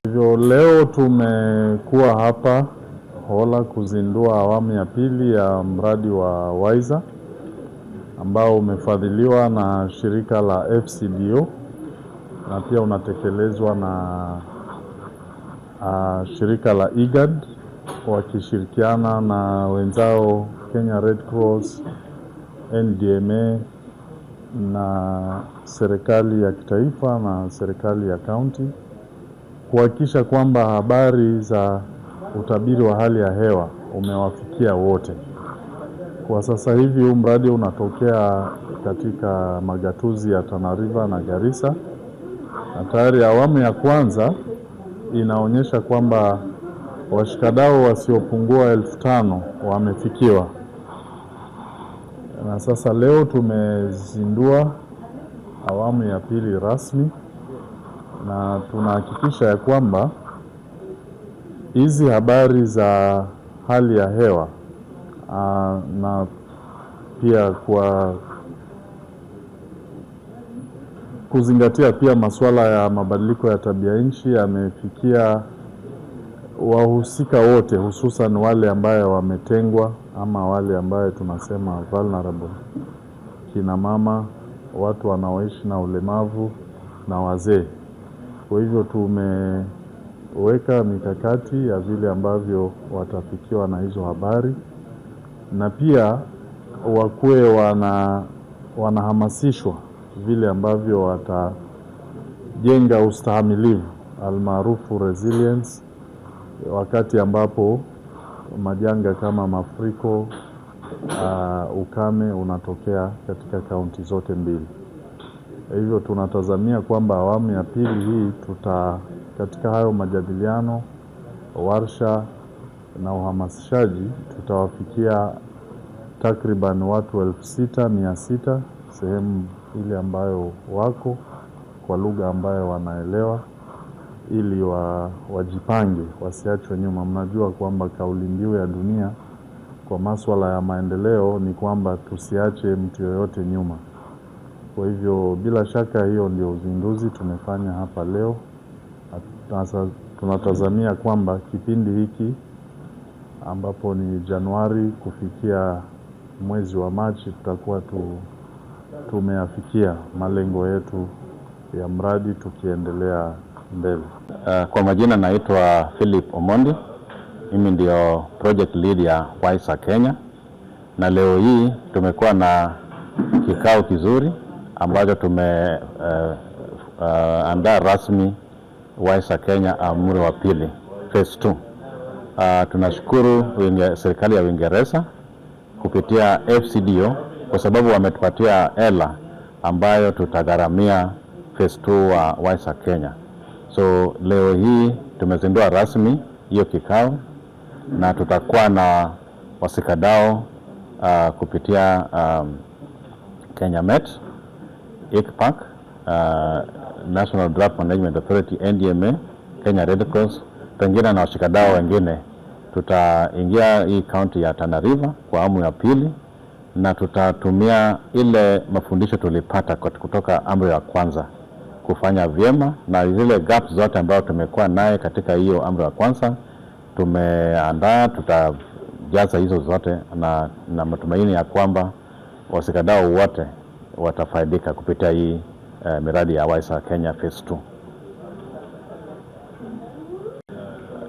Hivyo leo tumekuwa hapa Hola kuzindua awamu ya pili ya mradi wa WISER ambao umefadhiliwa na shirika la FCDO na pia unatekelezwa na shirika la IGAD wakishirikiana na wenzao Kenya Red Cross, NDMA na serikali ya kitaifa na serikali ya kaunti, kuhakikisha kwamba habari za utabiri wa hali ya hewa umewafikia wote. Kwa sasa hivi huu mradi unatokea katika magatuzi ya Tana River na Garissa, na tayari awamu ya kwanza inaonyesha kwamba washikadau wasiopungua 5,000 wamefikiwa. Na sasa leo tumezindua awamu ya pili rasmi, na tunahakikisha ya kwamba hizi habari za hali ya hewa na pia kwa kuzingatia pia masuala ya mabadiliko ya tabia nchi yamefikia wahusika wote, hususan wale ambayo wametengwa ama wale ambayo tunasema vulnerable, kina mama, watu wanaoishi na ulemavu na wazee. Kwa hivyo tumeweka mikakati ya vile ambavyo watafikiwa na hizo habari, na pia wakuwe wanahamasishwa vile ambavyo watajenga ustahimilivu almaarufu resilience wakati ambapo majanga kama mafuriko, ukame unatokea katika kaunti zote mbili. Hivyo tunatazamia kwamba awamu ya pili hii katika hayo majadiliano, warsha na uhamasishaji tutawafikia takriban watu 6,600 sehemu ile ambayo wako kwa lugha ambayo wanaelewa, ili wajipange wasiachwe nyuma. Mnajua kwamba kauli mbiu ya dunia kwa masuala ya maendeleo ni kwamba tusiache mtu yoyote nyuma. Kwa hivyo bila shaka hiyo ndio uzinduzi tumefanya hapa leo. Sasa tunatazamia kwamba kipindi hiki ambapo ni Januari kufikia mwezi wa Machi tutakuwa tumeafikia malengo yetu ya mradi tukiendelea mbele. Kwa majina naitwa Philip Omondi. Mimi ndio project lead ya WISER Kenya, na leo hii tumekuwa na kikao kizuri ambacho tumeandaa rasmi WISER Kenya awamu ya pili phase 2. Tunashukuru serikali ya Uingereza kupitia FCDO kwa sababu wametupatia hela ambayo tutagharamia phase 2 wa WISER Kenya. So leo hii tumezindua rasmi hiyo kikao, na tutakuwa na wasikadao kupitia Kenya Met, ICPAC, National Drought Management Authority, NDMA, Kenya Red Cross, pengine na washikadao wengine. Tutaingia hii kaunti ya Tana River kwa awamu ya pili, na tutatumia ile mafundisho tulipata kutoka amri ya kwanza kufanya vyema, na zile gaps zote ambazo tumekuwa naye katika hiyo amri ya kwanza tumeandaa, tutajaza hizo zote, na matumaini ya kwamba wasikadao wote watafaidika kupitia hii miradi ya WISER Kenya phase 2.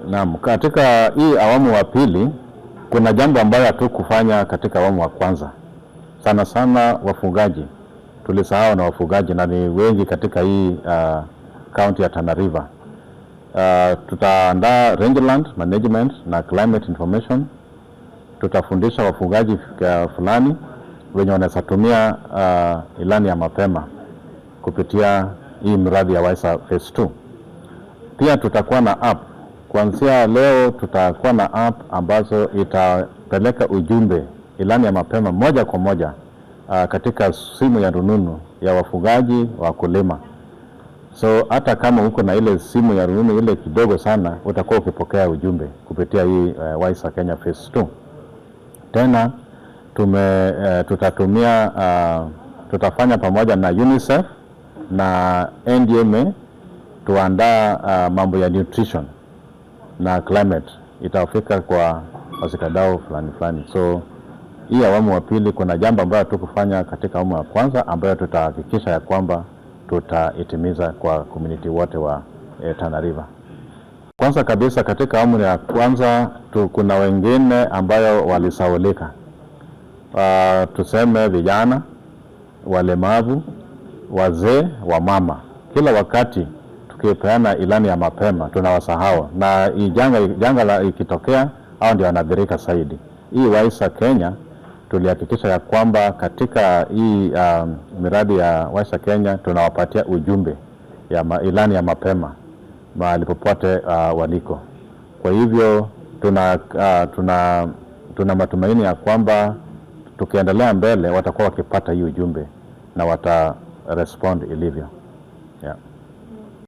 Naam, katika hii awamu ya pili kuna jambo ambayo hatukufanya katika awamu ya kwanza. Sana sana wafugaji. Tulisahau na wafugaji, na ni wengi katika hii county ya Tana River. Tutaandaa rangeland management na climate information. Tutafundisha wafugaji fulani wenye wanaweza tumia ilani ya mapema kupitia hii mradi ya WISER phase 2. Pia tutakuwa na app. Kuanzia leo tutakuwa na app ambazo itapeleka ujumbe ilani ya mapema moja kwa moja katika simu ya rununu ya wafugaji wakulima. So hata kama uko na ile simu ya rununu ile kidogo sana, utakuwa ukipokea ujumbe kupitia hii WISER Kenya phase 2. Tena tutafanya pamoja na UNICEF na NDMA tuandaa mambo ya nutrition na climate itafika kwa washikadau fulani. So hii awamu wa pili kuna jambo ambayo tukufanya katika awamu ya kwanza ambayo tutahakikisha ya kwamba tutaitimiza kwa community wote wa Tana River. Kwanza kabisa katika awamu ya kwanza kuna wengine ambayo walisaulika. Tuseme vijana, walemavu, wazee, wamama. Kila wakati tukipeana ilani ya mapema tunawasahau, na janga la ikitokea hao ndio wanadhirika zaidi. Hii Wiser Kenya tulihakikisha ya kwamba katika hii miradi ya Wiser Kenya tunawapatia ujumbe ya ilani ya mapema mahali popote waliko. Kwa hivyo tuna matumaini ya kwamba tukiendelea mbele watakuwa wakipata hii ujumbe na wata respond ilivyo.